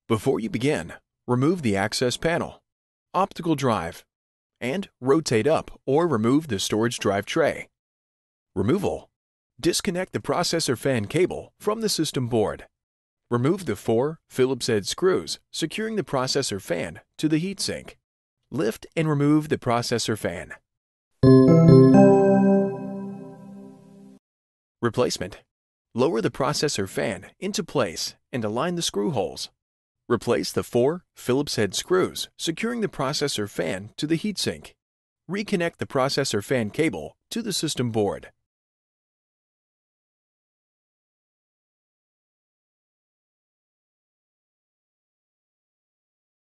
Before you begin, remove the access panel, optical drive, and rotate up or remove the storage drive tray. Removal. Disconnect the processor fan cable from the system board. Remove the 4 Phillips head screws securing the processor fan to the heatsink. Lift and remove the processor fan. Replacement. Lower the processor fan into place and align the screw holes. Replace the 4 Phillips head screws securing the processor fan to the heatsink. Reconnect the processor fan cable to the system board.